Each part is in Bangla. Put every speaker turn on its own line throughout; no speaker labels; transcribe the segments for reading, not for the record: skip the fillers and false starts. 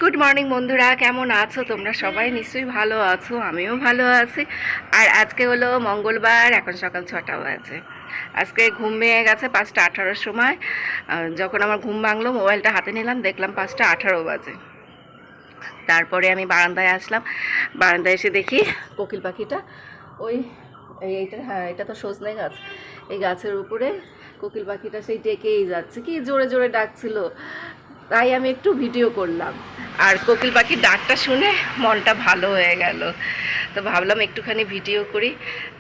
গুড মর্নিং বন্ধুরা, কেমন আছো তোমরা? সবাই নিশ্চয়ই ভালো আছো, আমিও ভালো আছি। আর আজকে হলো মঙ্গলবার, এখন সকাল 6টা বাজে। আজকে ঘুম ভেঙে গেছে 5টা 18-র সময়। যখন আমার ঘুম ভাঙলো মোবাইলটা হাতে নিলাম, দেখলাম 5টা 18 বাজে। তারপরে আমি বারান্দায় আসলাম। বারান্দায় এসে দেখি কোকিল পাখিটা ওই এইটা, হ্যাঁ এটা তো সজনে গাছ, এই গাছের উপরে কোকিল পাখিটা সেই ডেকেই যাচ্ছে, কি জোরে জোরে ডাকছিল। তাই আমি একটু ভিডিও করলাম, আর কোকিল পাখির ডাকটা শুনে মনটা ভালো হয়ে গেল। তো ভাবলাম একটুখানি ভিডিও করি।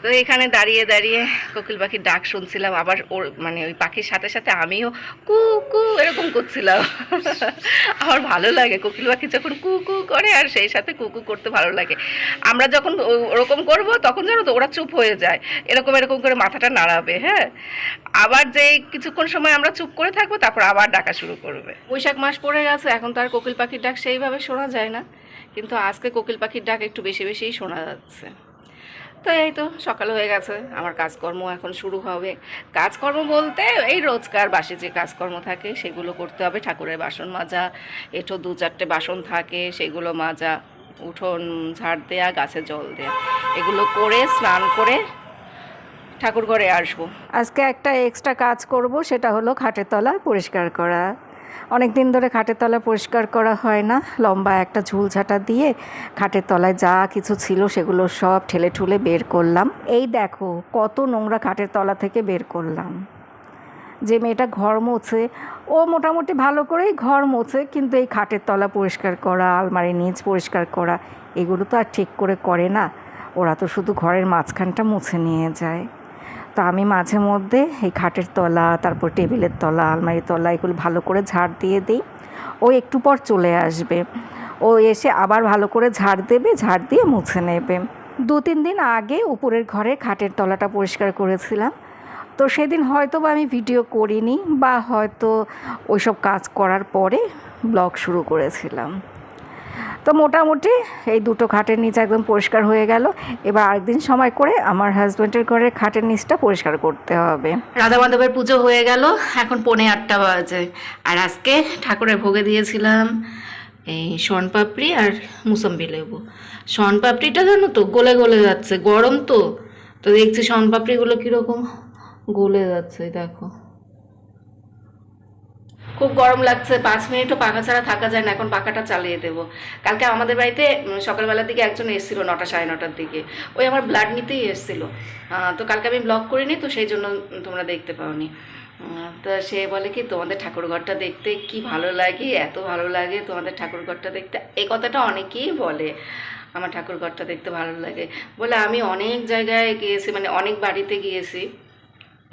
তো এখানে দাঁড়িয়ে দাঁড়িয়ে কোকিল পাখির ডাক শুনছিলাম, আবার ওর মানে ওই পাখির সাথে সাথে আমিও কু কু এরকম করছিলাম। আমার ভালো লাগে কোকিল পাখি যখন কু কু করে, আর সেই সাথে কুকু করতে ভালো লাগে। আমরা যখন ওরকম করব তখন জানো তো ওরা চুপ হয়ে যায়, এরকম এরকম করে মাথাটা নাড়াবে। হ্যাঁ, আবার যেই কিছুক্ষণ সময় আমরা চুপ করে থাকবো, তারপর আবার ডাকা শুরু করবে। বৈশাখ মাস পড়ে গেছে, এখন তো আর কোকিল পাখির ডাক সেইভাবে শোনা যায় না, কিন্তু আজকে কোকিল পাখির ডাক একটু বেশি বেশিই শোনা যাচ্ছে। তো এই তো সকাল হয়ে গেছে, আমার কাজকর্ম এখন শুরু হবে। কাজকর্ম বলতে এই রোজকার বাসি যে কাজকর্ম থাকে সেগুলো করতে হবে। ঠাকুরের বাসন মাজা, এঁঠো 2-4টে বাসন থাকে সেগুলো মাজা, উঠোন ঝাড় দেয়া, গাছে জল দেয়া, এগুলো করে স্নান করে ঠাকুর ঘরে আসবো। আজকে একটা এক্সট্রা কাজ করব, সেটা হলো খাটের তলা পরিষ্কার করা। অনেক দিন ধরে খাটের তলা পরিষ্কার করা হয় না। লম্বা একটা ঝুলঝাঁটা দিয়ে খাটের তলায় যা কিছু ছিল সেগুলো সব ঠেলে ঠুলে বের করলাম। এই দেখো কত নোংরা খাটের তলা থেকে বের করলাম। যে মেয়েটা ঘর মোছে ও মোটামুটি ভালো করেই ঘর মোছে, কিন্তু এই খাটের তলা পরিষ্কার করা, আলমারির নিচ পরিষ্কার করা, এগুলো তো আর ঠিক করে করে না। ওরা তো শুধু ঘরের মাঝখানটা মুছে নিয়ে যায়। তো আমি মাঝে মধ্যে এই খাটের তলা, তারপর টেবিলের তলা, আলমারির তলা, এগুলো ভালো করে ঝাড় দিয়ে দিই। ও একটু পর চলে আসবে, ও এসে আবার ভালো করে ঝাড় দেবে, ঝাড় দিয়ে মুছে নেবে। 2-3 দিন আগে উপরের ঘরে খাটের তলাটা পরিষ্কার করেছিলাম, তো সেদিন হয়তো বা আমি ভিডিও করিনি, বা হয়তো ওইসব কাজ করার পরে ব্লগ শুরু করেছিলাম। তো মোটামুটি এই দুটো খাটের নিচ একদম পরিষ্কার হয়ে গেল। এবার আরেকদিন সময় করে আমার হাজব্যান্ডের ঘরের খাটের নিচটা পরিষ্কার করতে হবে। রাধা মাধবের পুজো হয়ে গেল, এখন 7:45 বাজে। আর আজকে ঠাকুরের ভোগে দিয়েছিলাম এই শনপাপড়ি আর মুসম্বি লেবু। শনপাপড়িটা জানো তো গলে গলে যাচ্ছে, গরম তো, তো দেখছি শনপাপড়িগুলো কীরকম গলে যাচ্ছে, দেখো খুব গরম লাগছে। 5 মিনিটও পাখা ছাড়া থাকা যায় না, এখন পাখাটা চালিয়ে দেবো। কালকে আমাদের বাড়িতে সকালবেলার দিকে একজন এসেছিলো, 9টা 9:30টার দিকে, ওই আমার ব্লাড নিতেই এসেছিলো। তো কালকে আমি ব্লগ করিনি, তো সেই জন্য তোমরা দেখতে পাওনি। তো সে বলে কি, তোমাদের ঠাকুরঘরটা দেখতে কি ভালো লাগে, এত ভালো লাগে তোমাদের ঠাকুরঘরটা দেখতে। এই কথাটা অনেকেই বলে, আমার ঠাকুরঘরটা দেখতে ভালো লাগে বলে। আমি অনেক জায়গায় গিয়েছি, মানে অনেক বাড়িতে গিয়েছি,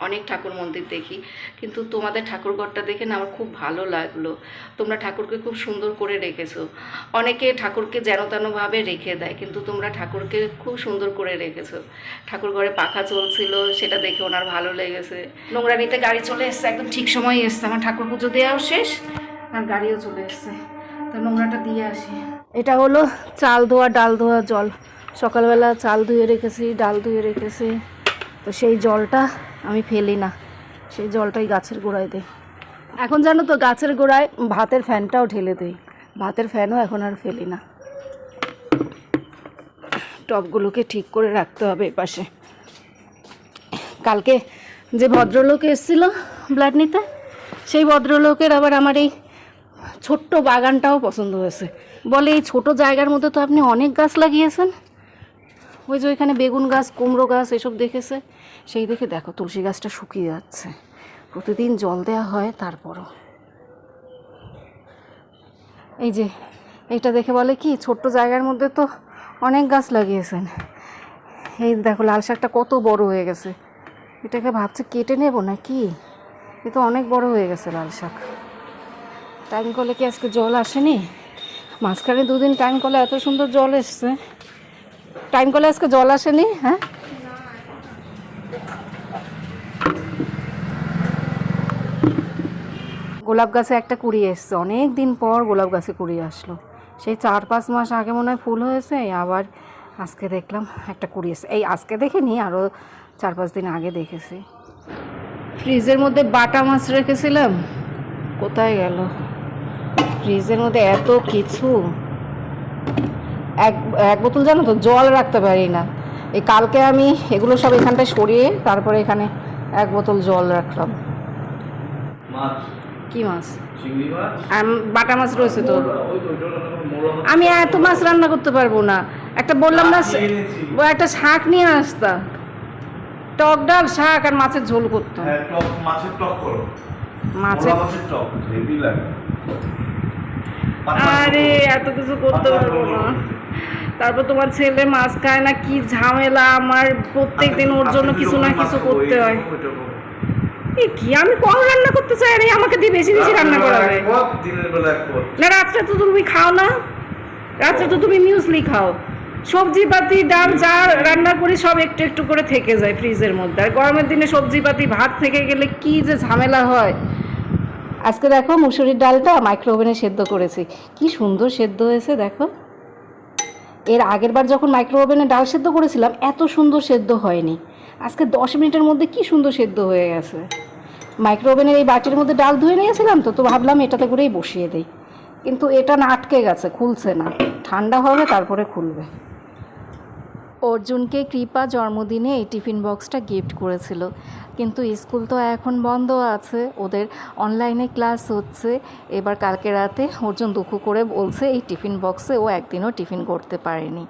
অনেক ঠাকুর মন্দির দেখি, কিন্তু তোমাদের ঠাকুরঘরটা দেখে না আমার খুব ভালো লাগলো। তোমরা ঠাকুরকে খুব সুন্দর করে রেখেছো। অনেকে ঠাকুরকে যেন তেনভাবে রেখে দেয়, কিন্তু তোমরা ঠাকুরকে খুব সুন্দর করে রেখেছো। ঠাকুর ঘরে পাখা চলছিল, সেটা দেখে ওনার ভালো লেগেছে। নোংরা নিতে গাড়ি চলে এসছে, একদম ঠিক সময় এসছে। আমার ঠাকুর পুজো দেওয়াও শেষ আর গাড়িও চলে এসছে, তো নোংরাটা দিয়ে আসি। এটা হলো চাল ধোয়া ডাল ধোয়া জল। সকালবেলা চাল ধুয়ে রেখেছি, ডাল ধুয়ে রেখেছি, তো সেই জলটা আমি ফেলি না, সেই জলটাই গাছের গোড়ায় দিই। এখন জানো তো গাছের গোড়ায় ভাতের ফ্যানটাও ঢেলে দিই, ভাতের ফ্যানও এখন আর ফেলি না। টবগুলোকে ঠিক করে রাখতে হবে এপাশে। কালকে যে ভদ্রলোক এসেছিল ব্লাড নিতে, সেই ভদ্রলোকের আবার আমার এই ছোট্ট বাগানটাও পছন্দ হয়েছে। বলে এই ছোট জায়গার মধ্যে তো আপনি অনেক গাছ লাগিয়েছেন। ওই যে ওইখানে বেগুন গাছ, কুমড়ো গাছ এসব দেখেছে, সেই দেখে দেখো তুলসী গাছটা শুকিয়ে যাচ্ছে। প্রতিদিন জল দেওয়া হয়, তারপরও এই যে এইটা দেখে বলে কি, ছোট্ট জায়গার মধ্যে তো অনেক গাছ লাগিয়েছেন। এই দেখো লাল শাকটা কত বড় হয়ে গেছে, এটাকে ভাবছে কেটে নেব না কি, এ তো অনেক বড় হয়ে গেছে লাল শাক। টাইম কলে কি আজকে জল আসেনি? মাঝখানে 2 দিন টাইম কলে এত সুন্দর জল এসছে, টাইম কলে আজকে জল আসেনি? হ্যাঁ, গোলাপ গাছে একটা কুড়ি এসছে, অনেক দিন পর গোলাপ গাছে কুড়ি আসলো। সেই 4-5 মাস আগে মনে হয় ফুল হয়েছে, আবার আজকে দেখলাম একটা কুড়ি এসছে। এই আজকে দেখিনি, আরও 4-5 দিন আগে দেখেছি। ফ্রিজের মধ্যে বাটা মাছ রেখেছিলাম, কোথায় গেল? ফ্রিজের মধ্যে এত কিছু, এক এক বোতল জানো তো জল রাখতে পারি না। এই কালকে আমি এগুলো সব এখানটায় সরিয়ে তারপরে এখানে এক বোতল জল রাখলাম। কি মাছ? বাটা মাছ রয়েছে তো। আমি এত মাছ রান্না করতে পারবো না। একটা বললাম না, একটা শাক নিয়ে আসতা, টক ডাল শাক আর মাছের ঝোল করতো। মাছের টক হেভি লাগে। আরে এত কিছু করতে পারবো না। তারপর তোমার ছেলে মাছ খায় না, কি ঝামেলা আমার, প্রত্যেক দিন ওর জন্য কিছু না কিছু করতে হয়। কি আমি কম রান্না করতে চাই, আরে আমাকে দিয়ে বেশি বেশি রান্না করাবে। না রাত্রে তো তুমি খাও না, রাত্রে তো তুমি মিউসলি খাও। সবজি পাতি ডাল যা রান্না করি সব একটু একটু করে থেকে যায় ফ্রিজের মধ্যে। আর গরমের দিনে সবজি পাতি ভাত থেকে গেলে কি যে ঝামেলা হয়। আজকে দেখো মুসুরির ডালটা মাইক্রো ওভেনে সেদ্ধ করেছি, কি সুন্দর সেদ্ধ হয়েছে দেখো। এর আগের বার যখন মাইক্রো ওভেনে ডাল সেদ্ধ করেছিলাম এত সুন্দর সেদ্ধ হয়নি। আজকে 10 মিনিটের মধ্যে কি সুন্দর সেদ্ধ হয়ে গেছে। মাইক্রো ওভেনের এই বাটির মধ্যে ডাল ধুয়ে নিয়েছিলাম তো ভাবলাম এটাতে করেই বসিয়ে দিই, কিন্তু এটা না আটকে গেছে, খুলছে না। ঠান্ডা হবে তারপরে খুলবে। অর্জুনকে কৃপা জন্মদিনে এই টিফিন বক্সটা গিফট করেছিল, কিন্তু স্কুল তো এখন বন্ধ আছে, ওদের অনলাইনে ক্লাস হচ্ছে। এবার কালকে রাতে অর্জুন দুঃখ করে বলছে এই টিফিন বক্সে ও একদিনও টিফিন করতে পারেনি।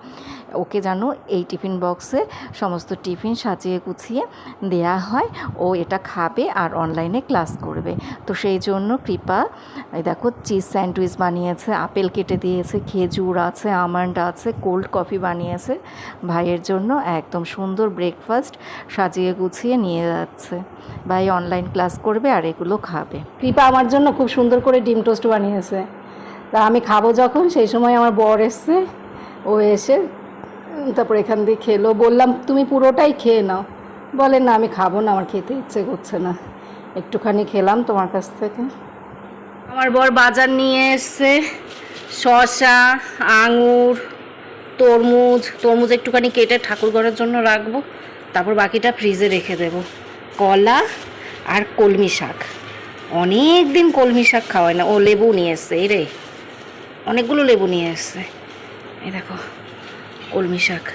ওকে যেন এই টিফিন বক্সে সমস্ত টিফিন সাজিয়ে গুছিয়ে দেয়া হয়, ও এটা খাবে আর অনলাইনে ক্লাস করবে। তো সেই জন্য কৃপা এই দেখো চিজ স্যান্ডউইচ বানিয়েছে, আপেল কেটে দিয়েছে, খেজুর আছে, আমন্ড আছে, কোল্ড কফি বানিয়েছে। ভাইয়ের জন্য একদম সুন্দর ব্রেকফাস্ট সাজিয়ে গুছিয়ে নিয়ে যাচ্ছে। ভাই অনলাইন ক্লাস করবে আর এগুলো খাবে। কৃপা আমার জন্য খুব সুন্দর করে ডিম টোস্ট বানিয়েছে। তা আমি খাবো যখন, সেই সময় আমার বর এসছে, ও এসে তারপর এখান দিয়ে খেলো। বললাম তুমি পুরোটাই খেয়ে নাও, বলে না আমি খাবো না, আমার খেতে ইচ্ছে করছে না, একটুখানি খেলাম তোমার কাছ থেকে। আমার বর বাজার নিয়ে এসছে, শসা, আঙুর, তরমুজ একটুখানি কেটে ঠাকুর ঘরের জন্য রাখবো, তারপর বাকিটা ফ্রিজে রেখে দেব। কলা আর কলমি শাক, অনেক দিন কলমি শাক খাওয়ায় না। ও লেবু নিয়ে এসছে, এই রে অনেকগুলো লেবু নিয়ে এসছে। এই দেখো কলমি শাক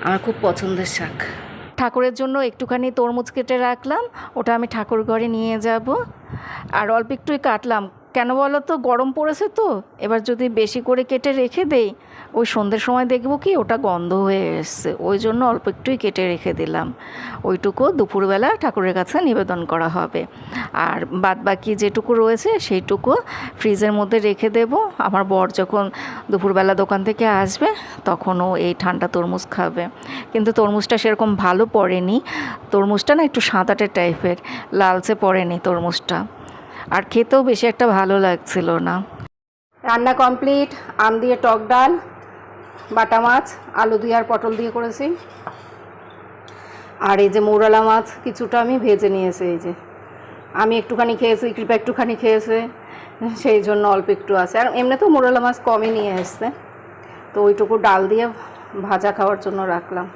আমার খুব পছন্দের শাক। ঠাকুরের জন্য একটুখানি তরমুজ কেটে রাখলাম, ওটা আমি ঠাকুর ঘরে নিয়ে যাব। আর অল্প একটুই কাটলাম, কেন বলো তো, গরম পড়েছে তো, এবার যদি বেশি করে কেটে রেখে দেই ওই সন্ধ্যের সময় দেখব কি ওটা গন্ধ হয়ে এসছে, ওই জন্য অল্প একটুই কেটে রেখে দিলাম। ওইটুকু দুপুরবেলা ঠাকুরের কাছে নিবেদন করা হবে। আর বাদ বাকি যেটুকু রয়েছে সেইটুকু ফ্রিজের মধ্যে রেখে দেব। আমার বর যখন দুপুরবেলা দোকান থেকে আসবে তখনও এই ঠান্ডা তরমুজ খাবে। কিন্তু তরমুজটা সেরকম ভালো পড়েনি, তরমুজটা না একটু সাদাটে টাইপের, লালচে পড়েনি তরমুজটা, আর খেতেও বেশি একটা ভালো লাগছিল না। রান্না কমপ্লিট। আম দিয়ে টক ডাল, বাটা মাছ, আলু দিয়ে আর পটল দিয়ে করেছি। আর এই যে মৌরলা মাছ কিছুটা আমি ভেজে নিয়েছি, এই যে আমি একটুখানি খেয়েছি, কৃপা একটুখানি খেয়েছে, সেই জন্য অল্প একটু আছে। আর এমনি তো মৌরলা মাছ কমই নিয়ে এসছে, তো ওইটুকু ডাল দিয়ে ভাজা খাওয়ার জন্য রাখলাম।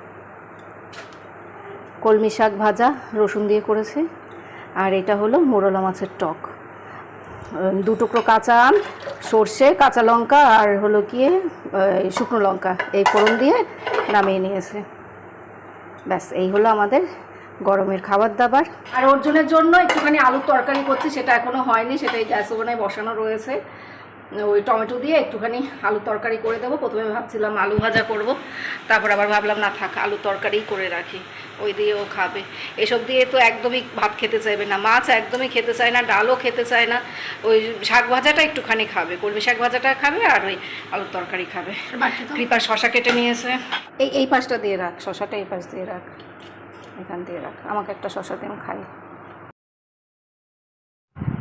কলমি শাক ভাজা রসুন দিয়ে করেছি। আর এটা হলো মোরলা মাছের টক, 2 টুকরো কাঁচা আম, সর্ষে, কাঁচা লঙ্কা আর হলো কি শুকনো লঙ্কা, এই ফোড়ন দিয়ে নামিয়ে নিয়েছে। ব্যাস এই হলো আমাদের গরমের খাবার দাবার। আর অর্জুনের জন্য একটুখানি আলুর তরকারি করছি, সেটা এখনও হয়নি, সেটাই গ্যাস ওভেনে বসানো রয়েছে। ওই টমেটো দিয়ে একটুখানি আলুর তরকারি করে দেবো। প্রথমে ভাবছিলাম আলু ভাজা করব, তারপর আবার ভাবলাম না থাক আলুর তরকারিই করে রাখি, ওই দিয়েও খাবে। এসব দিয়ে তো একদমই ভাত খেতে চাইবে না, মাছ একদমই খেতে চায় না, ডালও খেতে চায় না। ওই শাক ভাজাটা একটুখানি খাবে, কলমি শাক ভাজাটা খাবে, আর ওই আলুর তরকারি খাবে। কৃপার শশা কেটে নিয়েছে, এই পাশটা দিয়ে রাখ, শশাটা এই পাশ দিয়ে রাখ, এখান দিয়ে রাখ, আমাকে একটা শশা দিয়ে খাই।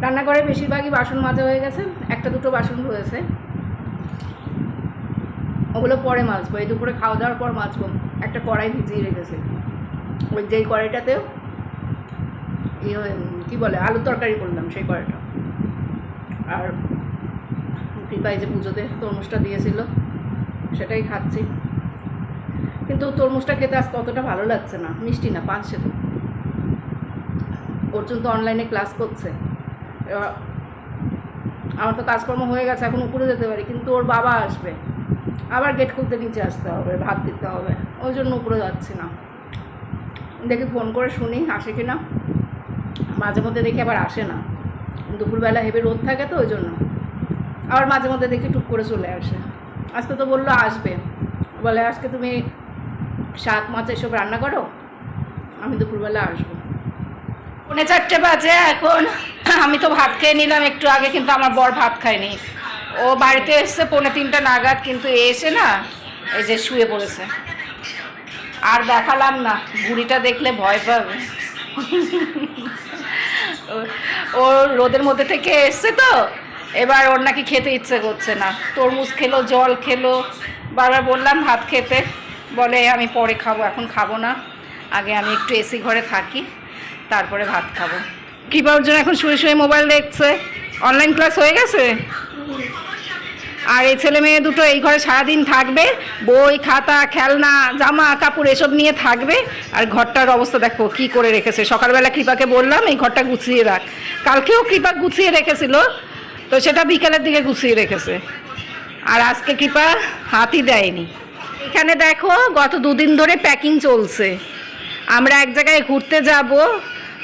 রান্নাঘরে বেশিরভাগই বাসন মাজা হয়ে গেছে, 1-2 বাসন রয়েছে, ওগুলো পরে মাজবো, এই দুপুরে খাওয়া দাওয়ার পর মাজবো। একটা কড়াই ভিজিয়ে রেখেছে, ওই যেই কড়াইটাতে কী বলে আলুর তরকারি করলাম সেই কড়াইটা। আর কৃপাই যে পুজোতে তরমুজটা দিয়েছিল সেটাই খাচ্ছি, কিন্তু তরমুজটা খেতে আজ কতটা ভালো লাগছে না, মিষ্টি না, পাঁচশে। অর্জুন তো অনলাইনে ক্লাস করছে, আমার তো কাজকর্ম হয়ে গেছে, এখন উপরে যেতে পারি, কিন্তু ওর বাবা আসবে, আবার গেট খুলতে নিচে আসতে হবে, ভাত দিতে হবে, ওই জন্য উপরে যাচ্ছি না। দেখি ফোন করে শুনি আসে কি না। মাঝে মধ্যে দেখি আবার আসে না, দুপুরবেলা হেভি রোদ থাকে তো ওই জন্য। আবার মাঝে মধ্যে দেখি টুক করে চলে আসে। আজকে তো বললো আসবে, বলে আজকে তুমি শাক মাছ এসব রান্না করো, আমি দুপুরবেলা আসবো। 4:30 বাজে এখন। আমি তো ভাত খেয়ে নিলাম একটু আগে, কিন্তু আমার বর ভাত খায়নি। ও বাড়িতে এসছে 2:45 নাগাদ, কিন্তু এসে না এই যে শুয়ে পড়েছে। আর দেখালাম না, বুড়িটা দেখলে ভয় পাবে। ও রোদের মধ্যে থেকে এসছে তো, এবার ওর নাকি খেতে ইচ্ছে করছে না। তরমুজ খেলো, জল খেলো, বারবার বললাম ভাত খেতে, বলে আমি পরে খাবো, এখন খাবো না, আগে আমি একটু এসি ঘরে থাকি, তারপরে ভাত খাবো। কৃপা অর্জুন এখন শুয়ে শুয়ে মোবাইল দেখছে। অনলাইন ক্লাস হয়ে গেছে। আর এই ছেলে মেয়ে দুটো এই ঘরে সারাদিন থাকবে, বই খাতা খেলনা জামা কাপড় এসব নিয়ে থাকবে। আর ঘরটার অবস্থা দেখো কি করে রেখেছে। সকালবেলা কৃপাকে বললাম এই ঘরটা গুছিয়ে রাখ, কালকেও কৃপা গুছিয়ে রেখেছিল, তো সেটা বিকালের দিকে গুছিয়ে রেখেছে। আর আজকে কৃপা হাতই দেয়নি। এখানে দেখো গত 2 দিন ধরে প্যাকিং চলছে। আমরা এক জায়গায় ঘুরতে যাব,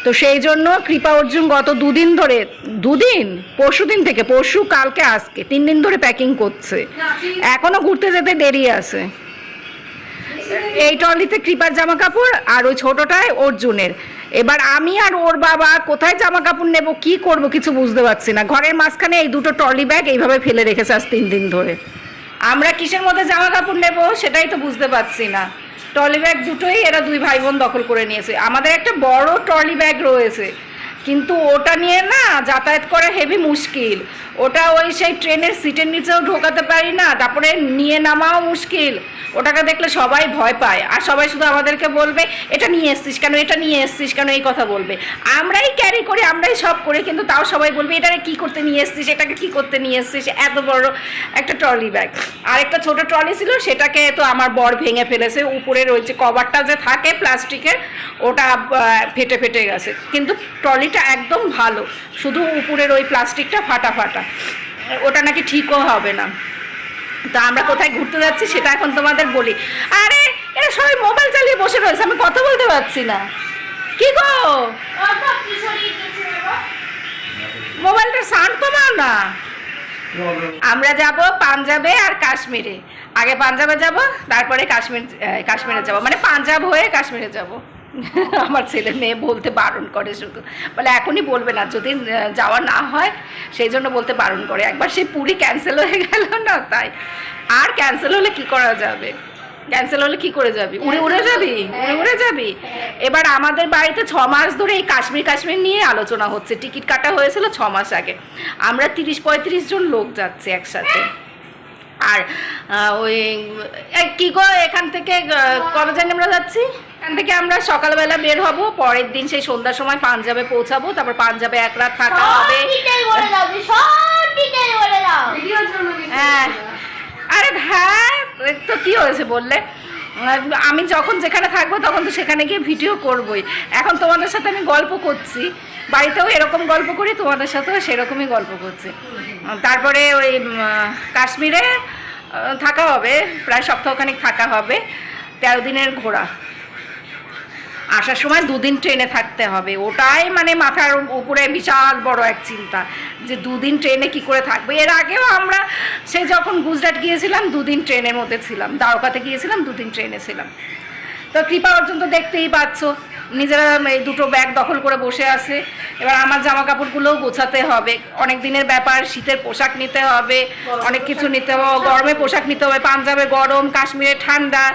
তো সেই জন্য কৃপা অর্জুন গত 2 দিন ধরে, 2 দিন, পরশু দিন থেকে, পরশু কালকে আজকে 3 দিন ধরে প্যাকিং করছে। এখনো ঘুরতে যেতে দেরি আছে। এই ট্রলিতে কৃপার জামা কাপড়, আর ওই ছোটটায় অর্জুনের। এবার আমি আর ওর বাবা কোথায় জামা কাপড় নেব, কি করব কিছু বুঝতে পারছি না। ঘরের মাঝখানে এই 2টো ট্রলি ব্যাগ এইভাবে ফেলে রেখেছে আজ 3 দিন ধরে। আমরা কিসের মধ্যে জামা কাপড় নেব সেটাই তো বুঝতে পারছি না। ট্রলি ব্যাগ দুটোই এরা 2 ভাই বোন দখল করে নিয়েছে। আমাদের একটা বড় ট্রলি ব্যাগ রয়েছে, কিন্তু ওটা নিয়ে না যাতায়াত করা হেভি মুশকিল। ওটা ওই সেই ট্রেনের সিটের নিচেও ঢোকাতে পারি না, তারপরে নিয়ে নামাও মুশকিল। ওটাকে দেখলে সবাই ভয় পায়, আর সবাই শুধু আমাদেরকে বলবে এটা নিয়ে এসছিস কেন, এটা নিয়ে এসছিস কেন, এই কথা বলবে। আমরাই ক্যারি করি, আমরাই সব করি, কিন্তু তাও সবাই বলবে এটাকে কী করতে নিয়ে এসছিস, এটাকে কী করতে নিয়ে এসছিস। এত বড় একটা ট্রলি ব্যাগ। আর একটা ছোটো ট্রলি ছিল, সেটাকে তো আমার বর ভেঙে ফেলেছে। উপরের ওই যে কভারটা যে থাকে প্লাস্টিকের, ওটা ফেটে ফেটে গেছে, কিন্তু ট্রলিটা একদম ভালো, শুধু উপরের ওই প্লাস্টিকটা ফাটা ফাটা, ওটা নাকি ঠিকও হবে না। তা আমরা কোথায় ঘুরতে যাচ্ছি সেটা এখন তোমাদের বলি। আরে এরা সবাই মোবাইল চালিয়ে বসে রয়েছে, আমি কথা বলতে পারছি না। কি গো, মোবাইলটা সাউন্ড কমাও না। আমরা যাব পাঞ্জাবে আর কাশ্মীরে। আগে পাঞ্জাবে যাব, তারপরে কাশ্মীরে যাব, মানে পাঞ্জাব হয়ে কাশ্মীরে যাব। আমার ছেলে মেয়ে বলতে বারণ করে, শুধু বলে এখনই বলবে না, যদি যাওয়া না হয় সেই জন্য বলতে বারণ করে। একবার সেই পুরী ক্যান্সেল হয়ে গেল না, তাই। আর ক্যান্সেল হলে কি করা যাবে, ক্যান্সেল হলে কি করে যাবি, উড়ে উড়ে যাবি, উড়ে উড়ে যাবি। এবার আমাদের বাড়িতে 6 মাস ধরে এই কাশ্মীর নিয়ে আলোচনা হচ্ছে। টিকিট কাটা হয়েছিল 6 মাস আগে। আমরা 30-35 জন লোক যাচ্ছি একসাথে। আর ওই কি গো, এখান থেকে কবে জানি আমরা যাচ্ছি, এখান থেকে আমরা সকালবেলা বের হব, পরের দিন সেই সন্ধ্যার সময় পাঞ্জাবে পৌঁছাবো, তারপর পাঞ্জাবে 1 রাত থাকা হবে। হ্যাঁ, আরে হ্যাঁ, তো কি হয়েছে বললে, আমি যখন যেখানে থাকবো তখন তো সেখানে গিয়ে ভিডিও করবই। এখন তোমাদের সাথে আমি গল্প করছি, বাড়িতেও এরকম গল্প করি, তোমাদের সাথেও সেরকমই গল্প করছি। তারপরে ওই কাশ্মীরে থাকা হবে, প্রায় সপ্তাহখানিক থাকা হবে। 13 দিনের ঘোরা। আসার সময় 2 দিন ট্রেনে থাকতে হবে, ওটাই মানে মাথার উপরে বিশাল বড় এক চিন্তা, যে 2 দিন ট্রেনে কি করে থাকবে। এর আগেও আমরা সে যখন গুজরাট গিয়েছিলাম 2 দিন ট্রেনের মধ্যে ছিলাম, দ্বারকাতে গিয়েছিলাম 2 দিন ট্রেনে ছিলাম। তো কৃপা অর্জুন তো দেখতেই পাচ্ছ, নিজেরা এই 2টো ব্যাগ দখল করে বসে আছে। এবার আমার জামা কাপড়গুলোও গোছাতে হবে, অনেক দিনের ব্যাপার। শীতের পোশাক নিতে হবে, অনেক কিছু নিতে হবে, গরমে পোশাক নিতে হবে। পাঞ্জাবে গরম, কাশ্মীরে ঠান্ডা।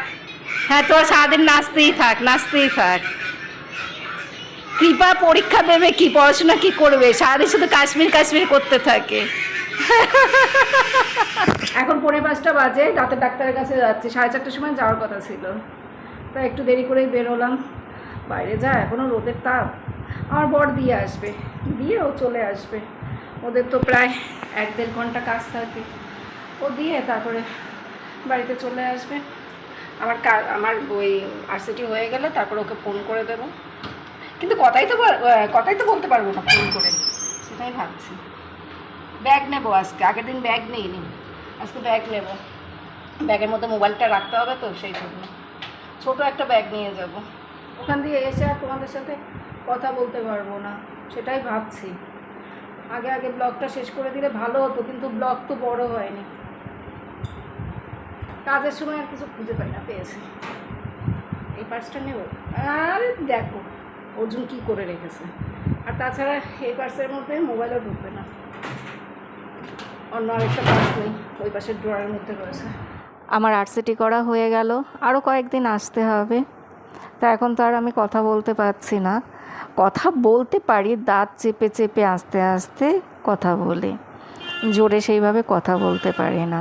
হ্যাঁ, তো সারাদিন নাচতেই থাক, নাচতেই থাক। কৃপা পরীক্ষা দেবে কি, পড়াশোনা কি করবে, সারাদিন শুধু কাশ্মীর করতে থাকে। এখন 4:45 বাজে, রাতে ডাক্তারের কাছে যাচ্ছি। 4:30টার সময় যাওয়ার কথা ছিল, তাই একটু দেরি করেই বেরোলাম। বাইরে যা এখনও রোদের তাপ। আমার বর দিয়ে আসবে, দিয়ে ও চলে আসবে। ওদের তো প্রায় 1-1.5 ঘন্টা কাজ থাকে, ও দিয়ে তারপরে বাড়িতে চলে আসবে। আমার ওই আরসিটি হয়ে গেলে তারপর ওকে ফোন করে দেবো, কিন্তু কথাই তো বলতে পারবো না ফোন করে, সেটাই ভাবছি। ব্যাগ নেব আজকে, আগের দিন ব্যাগ নিইনি, আজকে ব্যাগ নেব। ব্যাগের মধ্যে মোবাইলটা রাখতে হবে তো, সেই জন্য ছোটো একটা ব্যাগ নিয়ে যাব। ওখান দিয়ে এসে আর তোমাদের সাথে কথা বলতে পারবো না, সেটাই ভাবছি। আগে আগে ব্লগটা শেষ করে দিলে ভালো হতো, কিন্তু ব্লগ তো বড় হয়নি। কাজের সময় আর কিছু খুঁজে পাই না, পেয়েছি। এই পার্সটা নেব, আর দেখো অর্জুন কী করে রেখেছে। আর তাছাড়া এই পার্সের মধ্যে মোবাইলও ঢুকবে না। অন্য আরেকটা পার্স নেই, ওই পাশের ড্রয়ারের মধ্যে রয়েছে। আমার আর্টসিটি করা হয়ে গেল, আরও কয়েকদিন আসতে হবে। তা এখন তো আর আমি কথা বলতে পারছি না। কথা বলতে পারি, দাঁত চেপে চেপে আস্তে আস্তে কথা বলি, জোরে সেইভাবে কথা বলতে পারি না।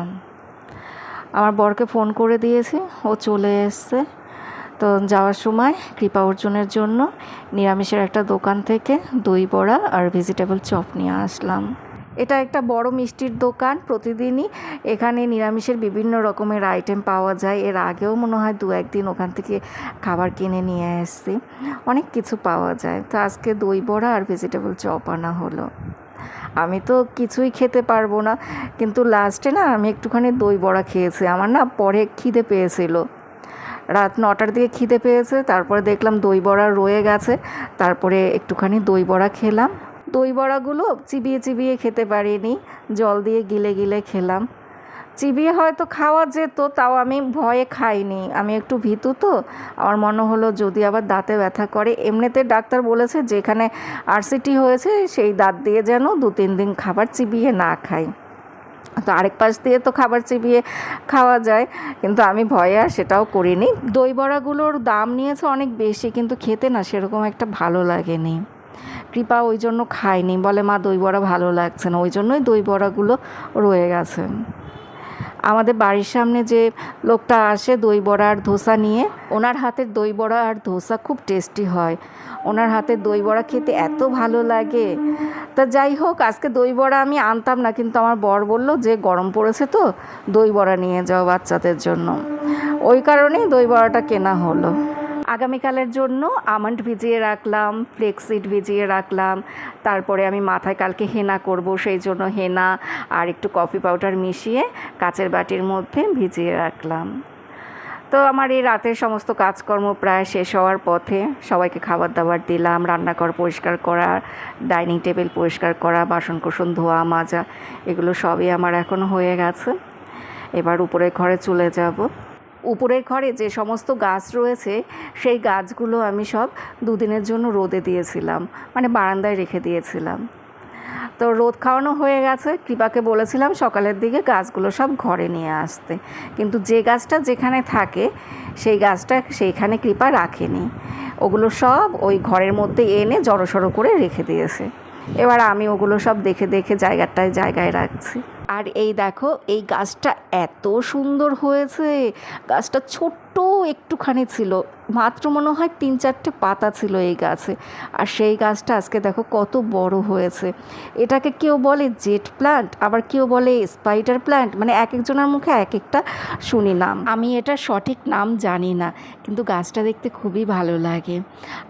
আমার বরকে ফোন করে দিয়েছি, ও চলে এসছে। তো যাওয়ার সময় কৃপা অর্জুনের জন্য নিরামিষের একটা দোকান থেকে দই বড়া আর ভেজিটেবল চপ নিয়ে আসলাম। এটা একটা বড় মিষ্টির দোকান, প্রতিদিনই এখানে নিরামিষের বিভিন্ন রকমের আইটেম পাওয়া যায়। এর আগেও মনে হয় 2-1 দিন ওখান থেকে খাবার কিনে নিয়ে এসেছি, অনেক কিছু পাওয়া যায়। তো আজকে দই বড়া আর ভেজিটেবল চপ আনা হলো। আমি তো কিছুই খেতে পারবো না, কিন্তু লাস্টে না আমি একটুখানি দই বড়া খেয়েছি। আমার না পরে খিদে পেয়েছিল, রাত 9টার দিকে খিদে পেয়েছে, তারপরে দেখলাম দই বড়া রয়ে গেছে, তারপরে একটুখানি দই বড়া খেলাম। দই বড়াগুলো চিবিয়ে চিবিয়ে খেতে পারিনি, জল দিয়ে গিলে গিলে খেলাম। চিবিয়ে হয়তো খাওয়া যেত, তাও আমি ভয়ে খাইনি, আমি একটু ভীতু তো। আমার মনে হলো যদি আবার দাঁতে ব্যথা করে। এমনিতে ডাক্তার বলেছে যেখানে আরসিটি হয়েছে সেই দাঁত দিয়ে যেন 2-3 দিন খাবার চিবিয়ে না খাই। তো আরেক পাশ দিয়ে তো খাবার চিবিয়ে খাওয়া যায়, কিন্তু আমি ভয়ে আর সেটাও করিনি। দই বড়াগুলোর দাম নিয়েছে অনেক বেশি, কিন্তু খেতে না সেরকম একটা ভালো লাগেনি। কৃপা ওই জন্য খায়নি, বলে মা দই বড়া ভালো লাগছে না, ওই জন্যই দই বড়াগুলো রয়ে গেছে। আমাদের বাড়ির সামনে যে লোকটা আসে দই বড়া আর ধোসা নিয়ে, ওনার হাতের দই বড়া আর ধোসা খুব টেস্টি হয়। ওনার হাতের দই বড়া খেতে এত ভালো লাগে। তা যাই হোক, আজকে দই বড়া আমি আনতাম না, কিন্তু আমার বর বলল যে গরম পড়েছে তো দই বড়া নিয়ে যাও বাচ্চাদের জন্য, ওই কারণেই দই বড়াটা কেনা হলো। আগামীকালের জন্য আমন্ড ভিজিয়ে রাখলাম, ফ্লেক্সিড ভিজিয়ে রাখলাম। তারপরে আমি মাথায় কালকে হেনা করব, সেই জন্য হেনা আর একটু কফি পাউডার মিশিয়ে কাচের বাটির মধ্যে ভিজিয়ে রাখলাম। তো আমার এই রাতের সমস্ত কাজকর্ম প্রায় শেষ হওয়ার পথে। সবাইকে খাবার দাবার দিলাম, রান্নাঘর পরিষ্কার করা, ডাইনিং টেবিল পরিষ্কার করা, বাসনকোসন ধোয়া মাজা, এগুলো সবই আমার এখন হয়ে গেছে। এবার উপরের ঘরে চলে যাব। উপরের ঘরে যে সমস্ত গাছ রয়েছে সেই গাছগুলো আমি সব 2 দিনের জন্য রোদে দিয়েছিলাম, মানে বারান্দায় রেখে দিয়েছিলাম। তো রোদ খাওয়ানো হয়ে গেছে। কৃপাকে বলেছিলাম সকালের দিকে গাছগুলো সব ঘরে নিয়ে আসতে, কিন্তু যে গাছটা যেখানে থাকে সেই গাছটা সেইখানে কৃপা রাখেনি, ওগুলো সব ওই ঘরের মধ্যে এনে জড়সড়ো করে রেখে দিয়েছে। এবার আমি ওগুলো সব দেখে দেখে জায়গায় রাখছি। আর এই দেখো, এই গাছটা এত সুন্দর হয়েছে। গাছটা ছোট্ট একটুখানি ছিল, মাত্র মনে হয় 3-4টে পাতা ছিল এই গাছে, আর সেই গাছটা আজকে দেখো কত বড় হয়েছে। এটাকে কেউ বলে জেট প্ল্যান্ট, আবার কেউ বলে স্পাইডার প্ল্যান্ট, মানে এক একজনের মুখে এক একটা শুনি নাম। আমি এটার সঠিক নাম জানি না, কিন্তু গাছটা দেখতে খুবই ভালো লাগে।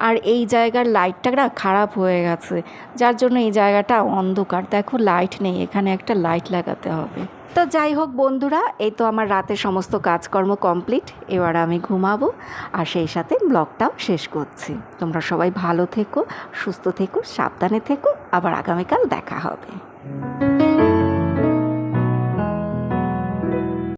আর এই জায়গার লাইটটা না খারাপ হয়ে গেছে, যার জন্য এই জায়গাটা অন্ধকার। দেখো লাইট নেই, এখানে একটা লাইট লাগাতে হবে। তো যাই হোক বন্ধুরা, এই তো আমার রাতের সমস্ত কাজকর্ম কমপ্লিট। এবার আমি ঘুমাবো, আর সেই সাথে ব্লগটাও শেষ করছি। তোমরা সবাই ভালো থেকো, সুস্থ থেকো, সাবধানে থেকো। আবার আগামীকাল দেখা হবে।